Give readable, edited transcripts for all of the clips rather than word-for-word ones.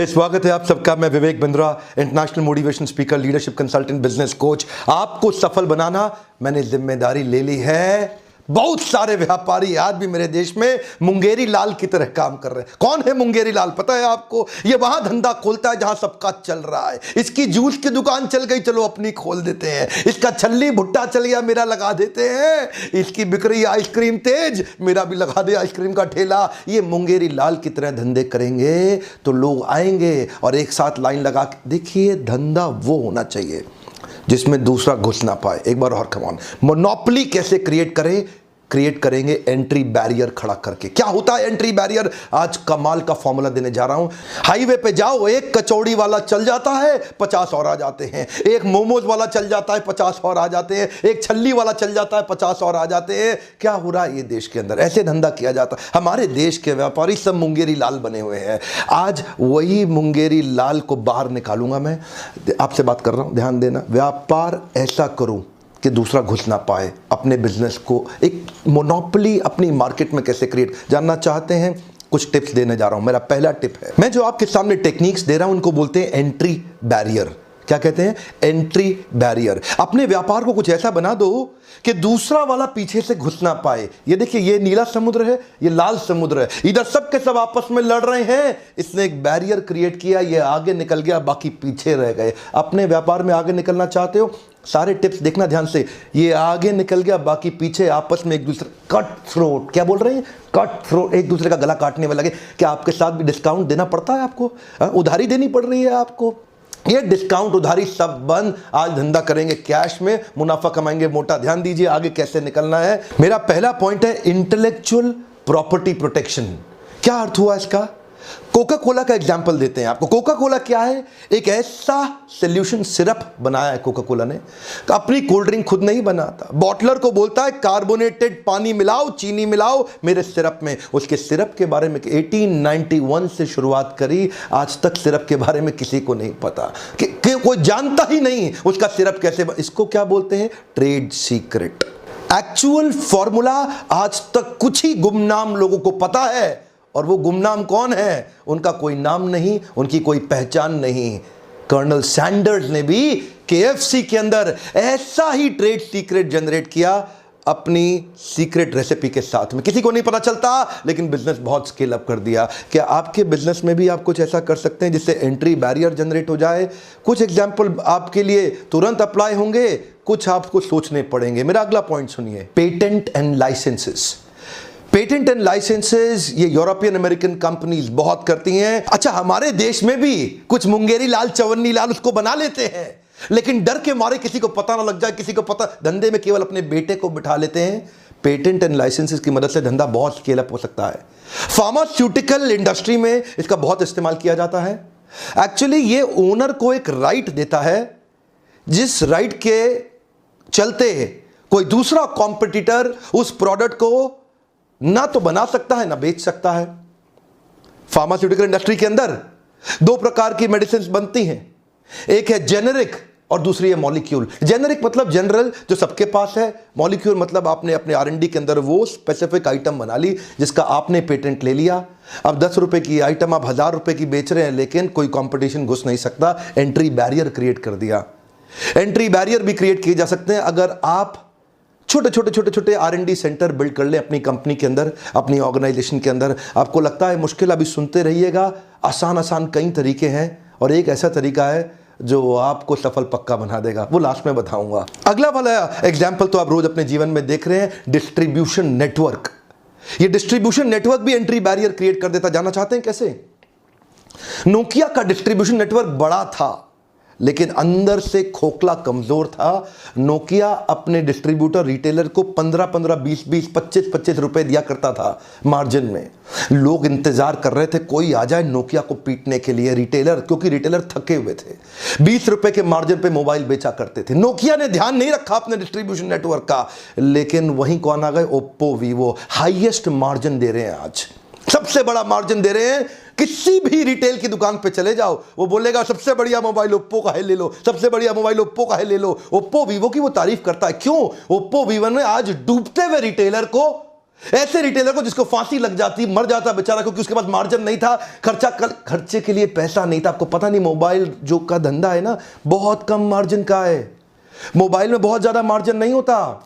स्वागत है आप सबका। मैं Vivek Bindra, international motivation speaker, leadership consultant, business coach. आपको सफल बनाना मैंने जिम्मेदारी ले ली है। बहुत सारे व्यापारी आज भी मेरे देश में मुंगेरी लाल की तरह काम कर रहे हैं। कौन है मुंगेरी लाल पता है आपको? ये वहां धंधा खोलता है जहां सबका चल रहा है। इसकी जूस की दुकान चल गई, चलो अपनी खोल देते हैं। इसका छल्ली भुट्टा चल गया, मेरा लगा देते हैं। इसकी बिक रही आइसक्रीम तेज, मेरा भी लगा दे आइसक्रीम का ठेला। ये मुंगेरी लाल की तरह धंधे करेंगे तो लोग आएंगे और एक साथ लाइन लगा के। देखिए, धंधा वो होना चाहिए जिसमें दूसरा घुस ना पाए। एक बार और कमान, मोनोपोली कैसे क्रिएट करेंगे? एंट्री बैरियर खड़ा करके। क्या होता है एंट्री बैरियर? आज कमाल का फॉर्मूला देने जा रहा हूं। हाईवे पे जाओ, एक कचौड़ी वाला चल जाता है, 50 और आ जाते हैं। एक मोमोज वाला चल जाता है, 50 और आ जाते हैं। एक छल्ली वाला चल जाता है, 50 और आ जाते हैं। क्या हो रहा है ये देश के अंदर? ऐसे धंधा किया जाता है। हमारे देश के व्यापारी सब मुंगेरी लाल बने हुए हैं। आज वही मुंगेरी लाल को बाहर निकालूंगा। मैं आपसे बात कर रहा हूं, ध्यान देना। व्यापार ऐसा करूं कि दूसरा घुस ना पाए। अपने बिजनेस को एक मोनोपोली अपनी मार्केट में कैसे क्रिएट जानना चाहते हैं? कुछ टिप्स देने जा रहा हूं। मेरा पहला टिप है, मैं जो आपके सामने टेक्निक्स दे रहा हूं उनको बोलते हैं एंट्री बैरियर। क्या कहते हैं? Entry barrier. अपने व्यापार को कुछ ऐसा बना दो कि दूसरा वाला पीछे से घुस ना पाए। ये देखिए, ये नीला समुद्र है, ये लाल समुद्र है। इधर सब के सब आपस में लड़ रहे हैं। इसने एक बैरियर क्रिएट किया, ये आगे निकल गया, बाकी पीछे रह गए। अपने व्यापार में आगे निकलना चाहते हो? सारे टिप्स देखना ध्यान से। ये आगे निकल गया, बाकी पीछे, आपस में एक दूसरे कट थ्रोट। क्या बोल रहे हैं? कट थ्रोट, एक दूसरे का गला काटने में लगे। क्या आपके साथ भी डिस्काउंट देना पड़ता है आपको? उधारी देनी पड़ रही है आपको? ये डिस्काउंट उधारी सब बंद। आज धंधा करेंगे कैश में, मुनाफा कमाएंगे मोटा। ध्यान दीजिए आगे कैसे निकलना है। मेरा पहला पॉइंट है इंटेलेक्चुअल प्रॉपर्टी प्रोटेक्शन। क्या अर्थ हुआ इसका? कोका कोला का एग्जाम्पल देते हैं आपको। कोका कोला क्या है? एक ऐसा सोल्यूशन सिरप बनाया है कोका कोला ने। अपनी कोल्ड ड्रिंक खुद नहीं बनाता, बॉटलर को बोलता है कार्बोनेटेड पानी मिलाओ, चीनी मिलाओ मेरे सिरप में। उसके सिरप के बारे में 1891 से शुरुआत करी, आज तक सिरप के बारे में किसी को नहीं पता कि कोई जानता ही नहीं उसका सिरप कैसे। इसको क्या बोलते हैं? Trade secret. एक्चुअल फॉर्मूला आज तक कुछ ही गुमनाम लोगों को पता है, और वो गुमनाम कौन है? उनका कोई नाम नहीं, उनकी कोई पहचान नहीं। कर्नल सैंडर्स ने भी केएफसी के अंदर ऐसा ही ट्रेड सीक्रेट जनरेट किया अपनी सीक्रेट रेसिपी के साथ में। किसी को नहीं पता चलता, लेकिन बिजनेस बहुत स्केल अप कर दिया। क्या आपके बिजनेस में भी आप कुछ ऐसा कर सकते हैं जिससे एंट्री बैरियर जनरेट हो जाए? कुछ एग्जांपल आपके लिए तुरंत अप्लाई होंगे, कुछ आपको सोचने पड़ेंगे। मेरा अगला पॉइंट सुनिए, patent and licenses. Patent and licenses ये यूरोपियन अमेरिकन कंपनीज बहुत करती हैं। अच्छा, हमारे देश में भी कुछ मुंगेरी लाल, चवन्नी लाल उसको बना लेते हैं, लेकिन डर के मारे किसी को पता ना लग जाए, किसी को पता, धंधे में केवल अपने बेटे को बिठा लेते हैं। पेटेंट एंड लाइसेंसेस की मदद से धंधा बहुत स्केल अप हो सकता है। फार्मास्यूटिकल इंडस्ट्री में इसका बहुत इस्तेमाल किया जाता है। एक्चुअली ये ओनर को एक राइट देता है, जिस राइट के चलते कोई दूसरा कॉम्पिटिटर उस प्रोडक्ट को ना तो बना सकता है ना बेच सकता है। फार्मास्यूटिकल इंडस्ट्री के अंदर दो प्रकार की मेडिसिन बनती हैं, एक है जेनेरिक और दूसरी है मॉलिक्यूल। जेनेरिक मतलब जनरल, जो सबके पास है। मॉलिक्यूल मतलब आपने अपने आर&डी के अंदर वो स्पेसिफिक आइटम बना ली जिसका आपने पेटेंट ले लिया। अब 10 रुपए की आइटम आप 1000 रुपए की बेच रहे हैं, लेकिन कोई कंपटीशन घुस नहीं सकता। एंट्री बैरियर क्रिएट कर दिया। एंट्री बैरियर भी क्रिएट किए जा सकते हैं अगर आप छोटे आर&डी सेंटर बिल्ड कर ले अपनी कंपनी के अंदर, अपनी ऑर्गेनाइजेशन के अंदर। आपको लगता है मुश्किल? अभी सुनते रहिएगा। आसान कई तरीके हैं, और एक ऐसा तरीका है जो आपको सफल पक्का बना देगा, वो लास्ट में बताऊंगा। अगला वाला एग्जाम्पल तो आप रोज अपने जीवन में देख रहे हैं, डिस्ट्रीब्यूशन नेटवर्क। ये डिस्ट्रीब्यूशन नेटवर्क भी एंट्री बैरियर क्रिएट कर देता। जानना चाहते हैं कैसे? नोकिया का डिस्ट्रीब्यूशन नेटवर्क बड़ा था, लेकिन अंदर से खोखला, कमजोर था। नोकिया अपने डिस्ट्रीब्यूटर रिटेलर को 15-15, 20-20, 25-25 रुपए दिया करता था मार्जिन में। लोग इंतजार कर रहे थे कोई आ जाए नोकिया को पीटने के लिए, रिटेलर, क्योंकि रिटेलर थके हुए थे। 20 रुपए के मार्जिन पे मोबाइल बेचा करते थे। नोकिया ने ध्यान नहीं रखा अपने डिस्ट्रीब्यूशन नेटवर्क का, लेकिन वहीं कौन आ गए? Oppo, Vivo. Highest margin they रहे हैं आज, सबसे बड़ा मार्जिन दे रहे हैं। किसी भी रिटेल की दुकान पे चले जाओ, वो बोलेगा सबसे बढ़िया मोबाइल ओप्पो का है, ले लो। सबसे बढ़िया मोबाइल ओप्पो का है, ले लो। ओप्पो वीवो की वो तारीफ करता है। क्यों? ओप्पो वीवो ने आज डूबते हुए रिटेलर को ऐसे रिटेलर को जिसको फांसी लग जाती, मर जाता बेचारा, क्योंकि उसके पास मार्जिन नहीं था, खर्चे के लिए पैसा नहीं था। आपको पता नहीं मोबाइल जो का धंधा है ना, बहुत कम मार्जिन का है। मोबाइल में बहुत ज्यादा मार्जिन नहीं होता,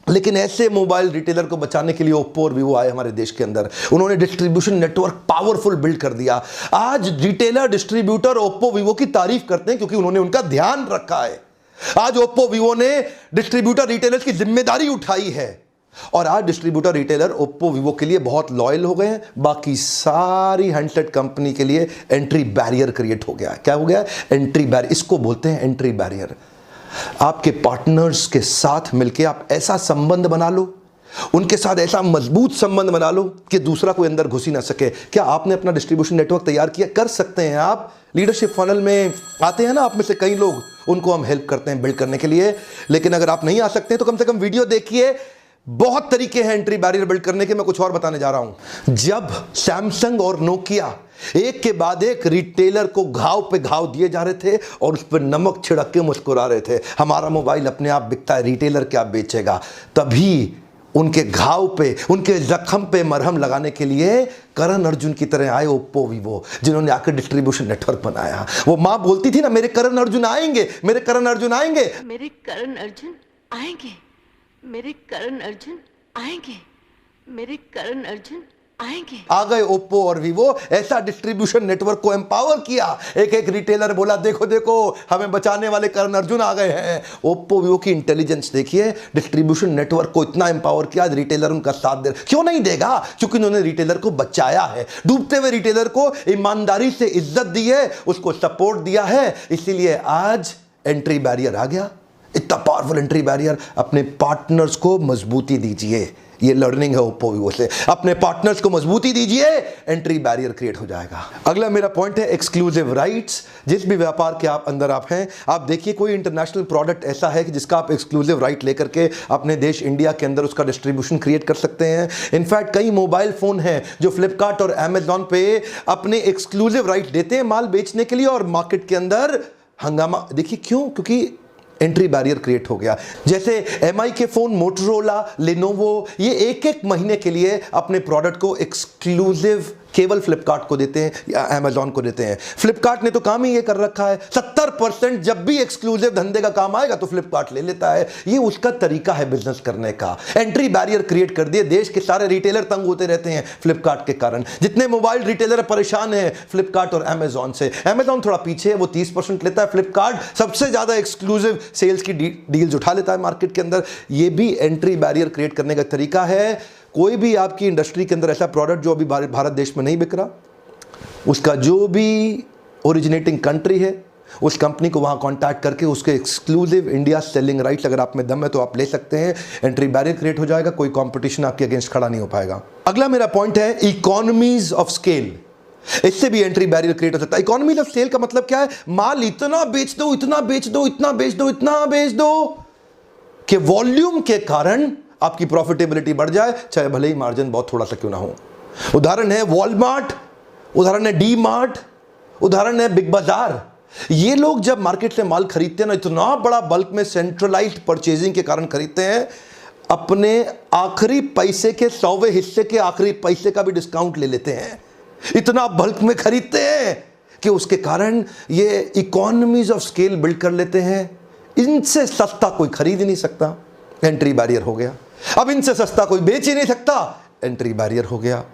लेकिन ऐसे मोबाइल रिटेलर को बचाने के लिए ओप्पो और वीवो आए हमारे देश के अंदर। उन्होंने डिस्ट्रीब्यूशन नेटवर्क पावरफुल बिल्ड कर दिया। आज रिटेलर डिस्ट्रीब्यूटर ओप्पो वीवो की तारीफ करते हैं क्योंकि उन्होंने उनका ध्यान रखा है। आज ओप्पो वीवो ने डिस्ट्रीब्यूटर रिटेलर्स की जिम्मेदारी उठाई है और आज डिस्ट्रीब्यूटर रिटेलर ओप्पो वीवो के लिए बहुत लॉयल हो गए हैं। बाकी सारी हैंडसेट कंपनी के लिए एंट्री बैरियर क्रिएट हो गया है। क्या हो गया? Entry barrier. इसको बोलते हैं एंट्री बैरियर। आपके पार्टनर्स के साथ मिलकर आप ऐसा संबंध बना लो, उनके साथ ऐसा मजबूत संबंध बना लो कि दूसरा कोई अंदर घुस ही ना सके। क्या आपने अपना डिस्ट्रीब्यूशन नेटवर्क तैयार किया? कर सकते हैं आप। लीडरशिप फनल में आते हैं ना आप में से कई लोग, उनको हम हेल्प करते हैं बिल्ड करने के लिए। लेकिन अगर आप नहीं आ सकते तो कम से कम वीडियो देखिए। बहुत तरीके हैं एंट्री बैरियर बिल्ड करने के। मैं कुछ और बताने जा रहा हूं। जब सैमसंग और नोकिया एक के बाद एक रिटेलर को घाव पे घाव दिए जा रहे थे और उस पर नमक छिड़क के मुस्कुरा रहे थे, हमारा मोबाइल अपने आप बिकता है, रिटेलर क्या बेचेगा, तभी उनके घाव पे, उनके जख्म पे मरहम लगाने के लिए करण अर्जुन की तरह आए ओप्पो वीवो, जिन्होंने आकर डिस्ट्रीब्यूशन नेटवर्क बनाया। वो मां बोलती थी ना, मेरे करण अर्जुन आएंगे, मेरे करण अर्जुन आएंगे, मेरे करण अर्जुन आएंगे, मेरे करण अर्जुन आएंगे, मेरे करण अर्जुन आएंगे। आ गए ओप्पो और वीवो। ऐसा डिस्ट्रीब्यूशन नेटवर्क को एम्पावर किया। एक एक रिटेलर बोला, देखो देखो हमें बचाने वाले करण अर्जुन आ गए हैं। ओप्पो वीवो की इंटेलिजेंस देखिए, डिस्ट्रीब्यूशन नेटवर्क को इतना एम्पावर किया, रिटेलर उनका साथ दे। क्यों नहीं देगा? क्योंकि उन्होंने रिटेलर को बचाया है। डूबते हुए रिटेलर को ईमानदारी से इज्जत दी है, उसको सपोर्ट दिया है, इसीलिए आज एंट्री बैरियर आ गया। इतना पावरफुल एंट्री बैरियर। अपने पार्टनर्स को मजबूती दीजिए, ये लर्निंग है ओप्पो वीवो से। अपने पार्टनर्स को मजबूती दीजिए, एंट्री बैरियर क्रिएट हो जाएगा। अगला मेरा पॉइंट है एक्सक्लूसिव राइट्स। जिस भी व्यापार के आप अंदर आप हैं, आप देखिए कोई इंटरनेशनल प्रोडक्ट ऐसा है कि जिसका आप एक्सक्लूसिव राइट लेकर के अपने देश इंडिया के अंदर उसका डिस्ट्रीब्यूशन क्रिएट कर सकते हैं। इनफैक्ट कई मोबाइल फोन हैं जो फ्लिपकार्ट और अमेजॉन पे अपने एक्सक्लूसिव राइट देते हैं माल बेचने के लिए, और मार्केट के अंदर हंगामा। देखिए क्यों? क्योंकि एंट्री बैरियर क्रिएट हो गया। जैसे एमआई के फोन, मोटोरोला, लेनोवो, ये एक एक महीने के लिए अपने प्रोडक्ट को एक्सक्लूसिव केवल फ्लिपकार्ट को देते हैं या अमेजॉन को देते हैं। फ्लिपकार्ट ने तो काम ही ये कर रखा है, 70% जब भी एक्सक्लूसिव धंधे का काम आएगा तो फ्लिपकार्ट ले लेता है। ये उसका तरीका है बिजनेस करने का। एंट्री बैरियर क्रिएट कर दिए। देश के सारे रिटेलर तंग होते रहते हैं फ्लिपकार्ट के कारण। जितने मोबाइल रिटेलर परेशान हैं फ्लिपकार्ट और अमेजॉन से। अमेजॉन थोड़ा पीछे है, वो 30% लेता है। फ्लिपकार्ट सबसे ज्यादा एक्सक्लूसिव सेल्स की डील्स उठा लेता है मार्केट के अंदर। ये भी एंट्री बैरियर क्रिएट करने का तरीका है। कोई भी आपकी इंडस्ट्री के अंदर ऐसा प्रोडक्ट जो अभी भारत देश में नहीं बिक रहा, उसका जो भी ओरिजिनेटिंग कंट्री है उस कंपनी को वहां कांटेक्ट करके उसके एक्सक्लूसिव इंडिया सेलिंग राइट्स, अगर आप में दम है तो आप ले सकते हैं। एंट्री बैरियर क्रिएट हो जाएगा, कोई कंपटीशन आपके अगेंस्ट खड़ा नहीं हो पाएगा। अगला मेरा पॉइंट है इकोनॉमीज ऑफ स्केल। इससे भी एंट्री बैरियर क्रिएट हो सकता है। इकोनॉमीज ऑफ स्केल का मतलब क्या है? माल इतना बेच दो, इतना बेच दो, इतना बेच दो, इतना बेच दो कि वॉल्यूम के कारण आपकी प्रॉफिटेबिलिटी बढ़ जाए, चाहे भले ही मार्जिन बहुत थोड़ा सा क्यों ना हो। उदाहरण है वॉलमार्ट, उदाहरण है डी मार्ट, उदाहरण है बिग बाजार। ये लोग जब मार्केट से माल खरीदते हैं ना, इतना बड़ा बल्क में सेंट्रलाइज्ड परचेजिंग के कारण खरीदते हैं, अपने आखिरी पैसे के 100वें हिस्से के आखिरी पैसे का भी डिस्काउंट ले लेते हैं। इतना बल्क में खरीदते हैं कि उसके कारण ये इकोनॉमीज ऑफ स्केल बिल्ड कर लेते हैं। इनसे सस्ता कोई खरीद ही नहीं सकता, एंट्री बैरियर हो गया। अब इनसे सस्ता कोई बेच ही नहीं सकता, एंट्री बैरियर हो गया।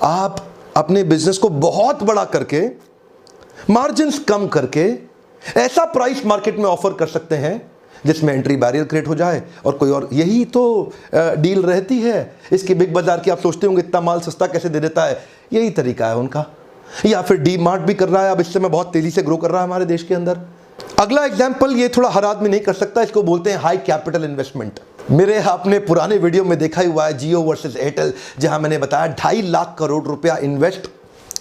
आप अपने बिजनेस को बहुत बड़ा करके, मार्जिन्स कम करके ऐसा प्राइस मार्केट में ऑफर कर सकते हैं जिसमें एंट्री बैरियर क्रिएट हो जाए और कोई और। यही तो डील रहती है इसकी बिग बाजार की। आप सोचते होंगे इतना माल सस्ता कैसे दे देता है, यही तरीका है उनका। या फिर डी मार्ट भी कर रहा है, अब इससे में बहुत तेजी से ग्रो कर रहा है हमारे देश के अंदर। अगला एग्जाम्पल, ये थोड़ा हर आदमी नहीं कर सकता, इसको बोलते हैं हाई कैपिटल इन्वेस्टमेंट। मेरे आपने पुराने वीडियो में देखा ही हुआ है जियो वर्सेस एयरटेल, जहां मैंने बताया 2.5 लाख करोड़ रुपया इन्वेस्ट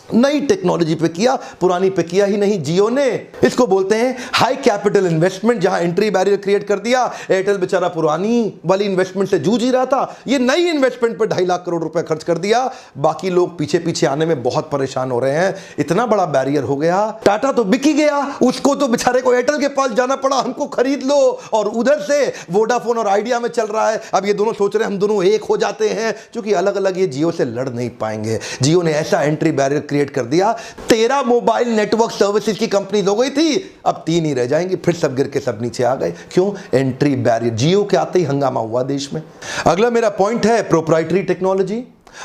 नई टेक्नोलॉजी पे किया, पुरानी पे किया ही नहीं जियो ने। इसको बोलते हैं हाई कैपिटल इन्वेस्टमेंट, जहां एंट्री बैरियर क्रिएट कर दिया। एयरटेल बेचारा पुरानी वाली इन्वेस्टमेंट से जूझ ही रहा था, ये नई इन्वेस्टमेंट पे 2.5 लाख करोड़ रुपए खर्च कर दिया। बाकी लोग पीछे पीछे आने में बहुत परेशान हो रहे हैं, इतना बड़ा बैरियर हो गया। टाटा तो बिक ही गया, उसको तो बेचारे को एयरटेल के पास जाना पड़ा, हमको खरीद लो। और उधर से वोडाफोन और आइडिया में चल रहा है। अब ये दोनों सोच रहे हैं हम दोनों एक हो जाते हैं, क्योंकि अलग अलग ये जियो से लड़ नहीं पाएंगे। जियो ने ऐसा एंट्री बैरियर क्रिएट कर दिया, 13 मोबाइल नेटवर्क सर्विसेज की कंपनी हो गई थी, अब 3 ही रह जाएंगी, फिर सब गिर के सब नीचे आ गए। क्यों? Entry barrier. जियो के आते ही हंगामा हुआ देश में। अगला मेरा पॉइंट है प्रोप्राइटरी टेक्नोलॉजी,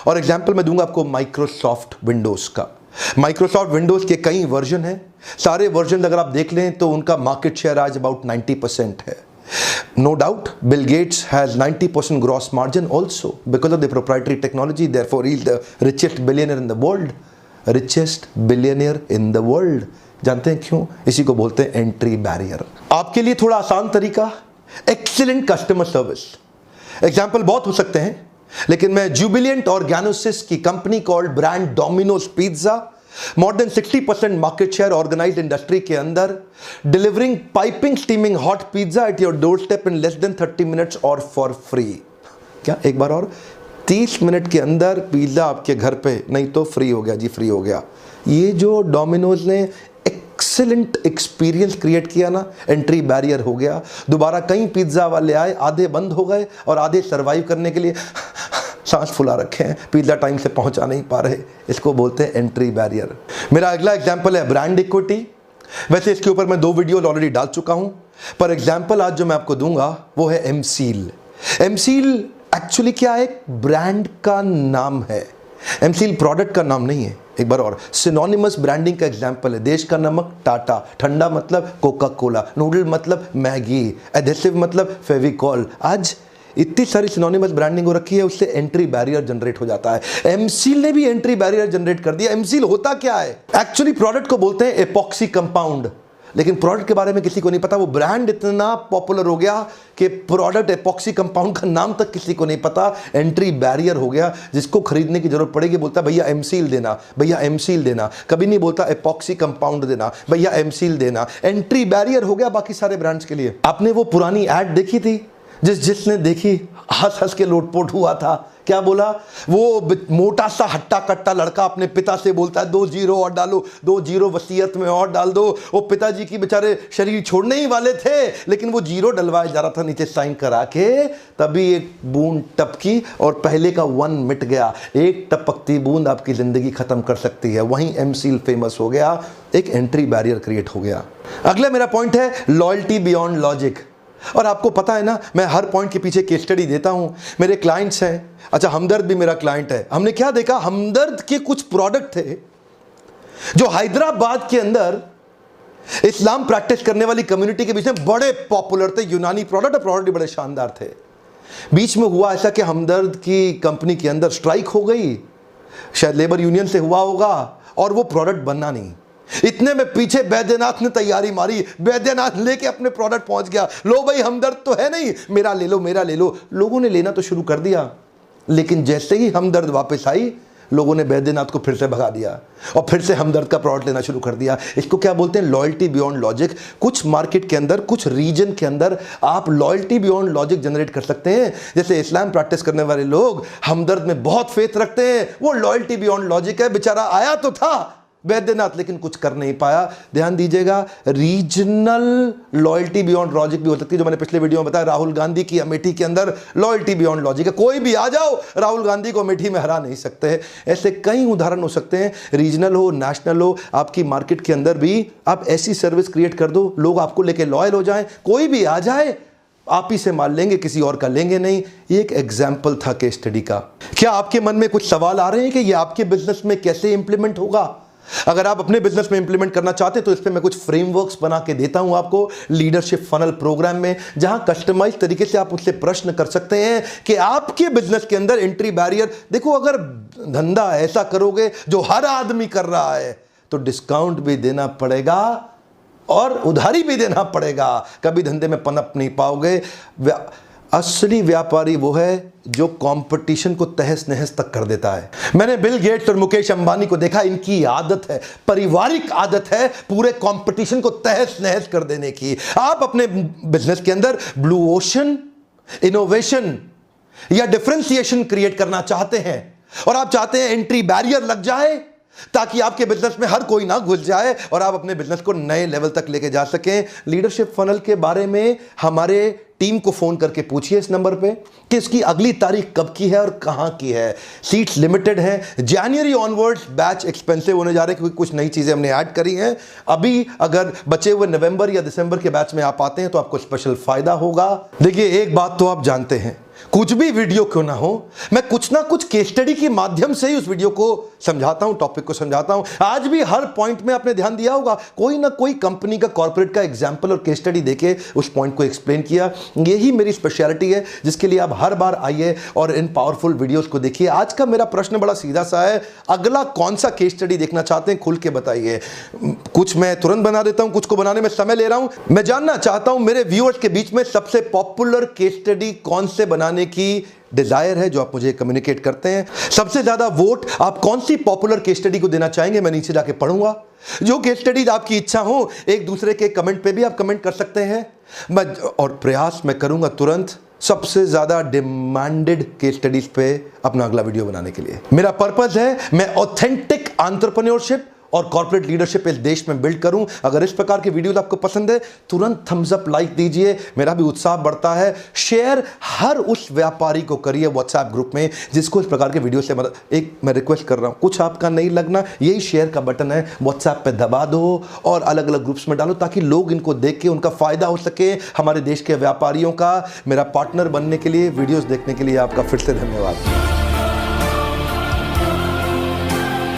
और एग्जांपल मैं दूंगा आपको माइक्रोसॉफ्ट विंडोज का। माइक्रोसॉफ्ट विंडोज के कई वर्जन हैं, सारे वर्जन अगर आप देख लें तो उनका मार्केट शेयर आज अबाउट 90% है। No doubt, Bill Gates has 90% gross margin also because of the proprietary technology. Therefore, he is the richest billionaire in the world. Richest billionaire in the world. जानते हैं क्यों? इसी को बोलते हैं एंट्री बैरियर। आपके लिए थोड़ा आसान तरीका, एक्सीलेंट कस्टमर सर्विस। एग्जाम्पल बहुत हो सकते हैं, लेकिन मैं जुबिलियंट ऑर्गेनोसिस की company called brand Domino's pizza, more than 60% market share organized industry के अंदर, delivering piping steaming hot pizza at your doorstep in less than 30 minutes और फॉर फ्री। क्या एक बार और? 30 मिनट के अंदर पिज्जा आपके घर पे, नहीं तो फ्री हो गया जी, फ्री हो गया। ये जो डोमिनोज ने एक्सीलेंट एक्सपीरियंस क्रिएट किया ना, एंट्री बैरियर हो गया। दोबारा कई पिज्जा वाले आए, आधे बंद हो गए और आधे सर्वाइव करने के लिए सांस फुला रखे हैं, पिज्जा टाइम से पहुंचा नहीं पा रहे। इसको बोलते हैं एंट्री बैरियर। मेरा अगला एग्जांपल है ब्रांड इक्विटी। वैसे इसके ऊपर मैं 2 वीडियो ऑलरेडी डाल चुका हूं, पर एग्जांपल आज जो मैं आपको दूंगा वो है एमसील। एमसील एक्चुअली क्या है? ब्रांड का नाम है। एमसील प्रोडक्ट का नाम नहीं है। एक बार और, सिनोनिमस ब्रांडिंग का एग्जांपल है। देश का नमक टाटा, ठंडा मतलब कोका कोला, नूडल मतलब मैगी, एडेसिव मतलब फेविकॉल। आज इतनी सारी सिनोनिमस ब्रांडिंग हो रखी है, उससे एंट्री बैरियर जनरेट हो जाता है। एमसील ने भी एंट्री बैरियर जनरेट कर दिया। एमसील होता क्या है? एक्चुअली प्रोडक्ट को बोलते हैं एपॉक्सी कंपाउंड, लेकिन प्रोडक्ट के बारे में किसी को नहीं पता। वो ब्रांड इतना पॉपुलर हो गया कि प्रोडक्ट एपॉक्सी कंपाउंड का नाम तक किसी को नहीं पता। एंट्री बैरियर हो गया, जिसको खरीदने की जरूरत पड़ेगी बोलता भैया एमसील देना, भैया एमसील देना। कभी नहीं बोलता एपॉक्सी कंपाउंड देना, भैया एमसील देना। एंट्री बैरियर हो गया बाकी सारे ब्रांड्स के लिए। आपने वो पुरानी एड देखी थी, जिसने देखी हंस हंस के लोटपोट हुआ था। क्या बोला? वो मोटा सा हट्टा कट्टा लड़का अपने पिता से बोलता है 2 जीरो और डालो, 2 जीरो वसीयत में और डाल दो। वो पिताजी की बेचारे शरीर छोड़ने ही वाले थे, लेकिन वो जीरो डलवाया जा रहा था नीचे साइन करा के। तभी एक बूंद टपकी और पहले का 1 मिट गया। एक टपकती बूंद आपकी जिंदगी खत्म कर सकती है। वहीं एमसील फेमस हो गया, एक एंट्री बैरियर क्रिएट हो गया। अगला मेरा पॉइंट है लॉयल्टी बियॉन्ड लॉजिक। और आपको पता है ना, मैं हर पॉइंट के पीछे केस स्टडी देता हूं। मेरे क्लाइंट्स हैं, अच्छा हमदर्द भी मेरा क्लाइंट है। हमने क्या देखा, हमदर्द के कुछ प्रोडक्ट थे जो हैदराबाद के अंदर इस्लाम प्रैक्टिस करने वाली कम्युनिटी के बीच में बड़े पॉपुलर थे। यूनानी प्रोडक्ट और प्रोडक्ट भी बड़े शानदार थे। बीच में हुआ ऐसा कि हमदर्द की कंपनी के अंदर स्ट्राइक हो गई, शायद लेबर यूनियन से हुआ होगा, और वो प्रोडक्ट बनना नहीं। इतने में पीछे बैद्यनाथ ने तैयारी मारी, बैद्यनाथ लेके अपने प्रोडक्ट पहुंच गया। लो भाई हमदर्द तो है नहीं, मेरा ले लो, मेरा ले लो। लोगों ने लेना तो शुरू कर दिया, लेकिन जैसे ही हमदर्द वापस आई, लोगों ने बैद्यनाथ को फिर से भगा दिया और फिर से हमदर्द का प्रोडक्ट लेना शुरू कर दिया। इसको क्या बोलते हैं? Loyalty beyond logic. कुछ मार्केट के अंदर, कुछ रीजन के अंदर आप लॉयल्टी बियॉन्ड लॉजिक जनरेट कर सकते हैं। जैसे इस्लाम प्रैक्टिस करने वाले लोग हमदर्द में बहुत फेथ रखते हैं, वो लॉयल्टी बियॉन्ड लॉजिक है। बेचारा आया तो था बैद्यनाथ, लेकिन कुछ कर नहीं पाया। ध्यान दीजिएगा, रीजनल लॉयल्टी बियॉन्ड लॉजिक भी हो सकती है, जो मैंने पिछले वीडियो में बताया। राहुल गांधी की अमेठी के अंदर लॉयल्टी बियॉन्ड लॉजिक है। कोई भी आ जाओ, राहुल गांधी को अमेठी में हरा नहीं सकते। ऐसे कई उदाहरण हो सकते हैं, रीजनल हो, नेशनल हो। आपकी मार्केट के अंदर भी आप ऐसी सर्विस क्रिएट कर दो, लोग आपको लेके लॉयल हो जाएं। कोई भी आ जाए, आप ही से माल लेंगे, किसी और का लेंगे नहीं। ये एक एग्जाम्पल था केस स्टडी का। क्या आपके मन में कुछ सवाल आ रहे हैं कि ये आपके बिजनेस में कैसे इंप्लीमेंट होगा? अगर आप अपने बिजनेस में इंप्लीमेंट करना चाहते हैं तो इस पे मैं कुछ फ्रेमवर्क्स बना के देता हूं आपको लीडरशिप फनल प्रोग्राम में, जहां कस्टमाइज तरीके से आप उससे प्रश्न कर सकते हैं कि आपके बिजनेस के अंदर एंट्री बैरियर। देखो, अगर धंधा ऐसा करोगे जो हर आदमी कर रहा है तो डिस्काउंट भी देना पड़ेगा और उधारी भी देना पड़ेगा। कभी धंधे में पनप नहीं पाओगे। असली व्यापारी वो है जो कंपटीशन को तहस नहस तक कर देता है। मैंने बिल गेट्स और मुकेश अंबानी को देखा, इनकी आदत है, पारिवारिक आदत है, पूरे कंपटीशन को तहस नहस कर देने की। आप अपने बिजनेस के अंदर ब्लू ओशन, इनोवेशन या डिफरेंशिएशन क्रिएट करना चाहते हैं और आप चाहते हैं एंट्री बैरियर लग जाए ताकि आपके बिजनेस में हर कोई ना घुस जाए और आप अपने बिजनेस को नए लेवल तक लेके जा सकें। लीडरशिप फनल के बारे में हमारे टीम को फोन करके पूछिए इस नंबर पे कि इसकी अगली तारीख कब की है और कहां की है। सीट्स लिमिटेड हैं। जनवरी ऑनवर्ड्स बैच एक्सपेंसिव होने जा रहे हैं क्योंकि कुछ नई चीजें हमने ऐड करी हैं। अभी अगर बचे हुए नवंबर या दिसंबर के बैच में आप आते हैं तो आपको स्पेशल फायदा होगा। देखिए, एक बात तो आप जानते हैं, कुछ भी वीडियो क्यों ना हो, मैं कुछ ना कुछ केस स्टडी के माध्यम से ही उस वीडियो को समझाता हूं, टॉपिक को समझाता हूं। आज भी हर पॉइंट में आपने ध्यान दिया होगा, कोई ना कोई कंपनी का, कॉर्पोरेट का एग्जांपल और केस स्टडी देके उस पॉइंट को एक्सप्लेन किया। यही मेरी स्पेशलिटी है जिसके लिए आप हर बार आइए और इन पावरफुल वीडियोस को देखिए। आज का मेरा प्रश्न बड़ा सीधा सा है, अगला कौन सा केस स्टडी देखना चाहते हैं, खुल के बताइए। कुछ मैं तुरंत बना देता हूं, कुछ को बनाने में समय ले रहा हूं। मैं जानना चाहता हूं मेरे व्यूअर्स के बीच में सबसे पॉपुलर केस स्टडी कौन से बनाने की डिजायर है, जो आप मुझे कम्युनिकेट करते हैं। सबसे ज्यादा वोट आप कौन सी पॉपुलर केस स्टडी को देना चाहेंगे, मैं नीचे जाके पढ़ूंगा। जो केस स्टडीज आपकी इच्छा हो, एक दूसरे के कमेंट पे भी आप कमेंट कर सकते हैं। और प्रयास मैं करूंगा तुरंत सबसे ज्यादा डिमांडेड केस स्टडीज पे अपना अगला वीडियो बनाने के लिए। मेरा पर्पस है मैं ऑथेंटिक एंटरप्रेन्योरशिप और कॉर्पोरेट लीडरशिप इस देश में बिल्ड करूं। अगर इस प्रकार की वीडियोस आपको पसंद है, तुरंत थम्स अप, लाइक दीजिए, मेरा भी उत्साह बढ़ता है। शेयर हर उस व्यापारी को करिए व्हाट्सएप ग्रुप में जिसको इस प्रकार के वीडियो से मदद। एक मैं रिक्वेस्ट कर रहा हूं, कुछ आपका नहीं लगना, यही शेयर का बटन है, व्हाट्सएप पे दबा दो और अलग अलग ग्रुप्स में डालो ताकि लोग इनको देख के उनका फायदा हो सके। हमारे देश के व्यापारियों का मेरा पार्टनर बनने के लिए, वीडियोस देखने के लिए आपका फिर से धन्यवाद।